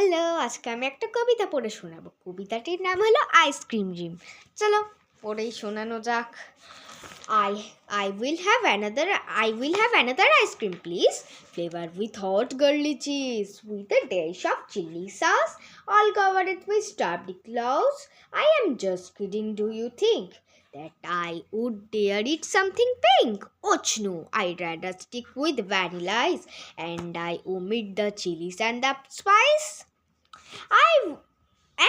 Hello, আজকে আমি একটা কবিতা পড়ে শোনাবো। কবিতাটির নাম হলো আইসক্রিম ড্রিম। চলো পড়েই শোনানো যাক। I will have another ice cream, please. Flavor with hot girly cheese, with a dash of chili sauce, all covered with stuffed clouds. I am just kidding. Do you think that I would dare eat something pink? Och no, I'd rather stick with vanilla ice, and I omit the chilies and the spice.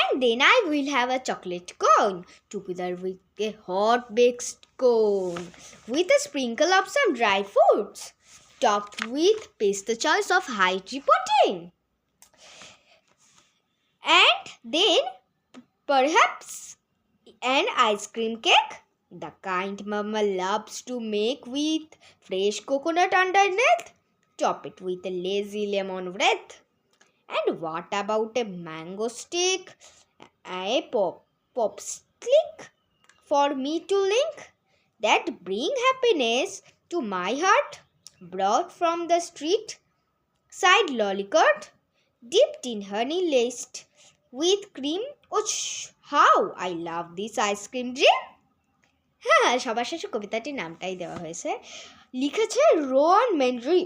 And then I will have a chocolate cone together with a hot baked cone with a sprinkle of some dry fruits topped with pistachios of high protein. And then perhaps an ice cream cake, the kind Mama loves to make with fresh coconut underneath. Top it with a lazy lemon wreath. And what about a mango stick, a pop stick for me to link that bring happiness to my heart, brought from the street side lollipop, dipped in honey laced with cream. Oh, how I love this ice cream dream! হ্যাঁ, সবার শেষে কবিতাটির নামটাই দেওয়া হয়েছে। লিখেছে Rowan মেনরি,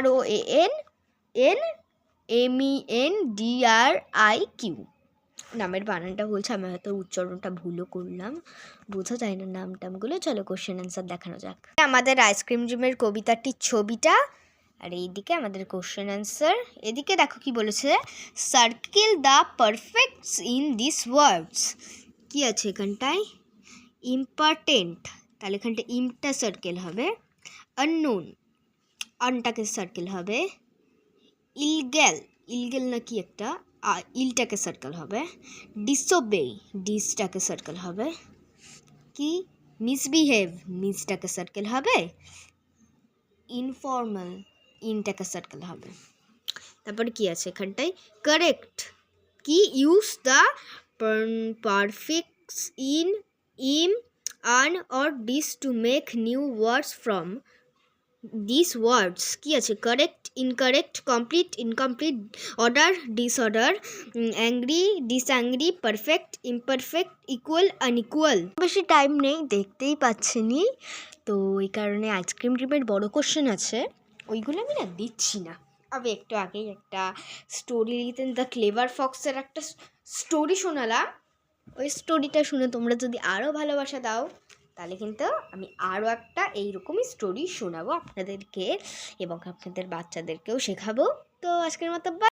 ROANMENDRIQ। নামের বানানটা বলছে, আমি হয়তো উচ্চারণটা ভুলও করলাম, বোঝা যায় না নাম টামগুলো। চলো কোশ্চেন অ্যান্সার দেখানো যাক। আমাদের আইসক্রিম ড্রিমের কবিতাটির ছবিটা, আর এইদিকে আমাদের কোশ্চেন অ্যান্সার। এদিকে দেখো কি বলেছে, circle the prefixes in this words. কি আছে এখানটায়? ইম্পর্টেন্ট, তাহলে এখানটা ইমটা সার্কেল হবে। আননোন, আনটাকে সার্কেল হবে। ইলগেল না কি একটা, ইলটাকে সার্কেল হবে। ডিসোবে, ডিসটাকে সার্কেল হবে। কি মিসবিহেভ, মিসটাকে সার্কেল হবে। ইনফর্মাল, ইনটাকে সার্কেল হবে। তারপরে কি আছে এখানটায়? কারেক্ট, কি use the prefix in im, un or dis to make new words from this words. কি আছে? Correct, incorrect, complete, incomplete, order, disorder, angry, disangry, perfect, imperfect, equal, unequal. বেশি টাইম নেই, দেখতেই পাচ্ছেনি, তো এই কারণে আইসক্রিম ড্রিমের বড় কোশ্চেন আছে, ওইগুলো আমি না দিচ্ছি না। আমি একটু আগেই একটা স্টোরি লিখতেন, দ্য ক্লেভার ফক্সের একটা স্টোরি শোনালাম। ওই স্টোরিটা শুনে তোমরা যদি আরও ভালোবাসা দাও, তাহলে কিন্তু আমি আরও একটা এইরকমই স্টোরি শোনাবো আপনাদেরকে, এবং আপনাদের বাচ্চাদেরকেও শেখাবো। তো আজকের মতো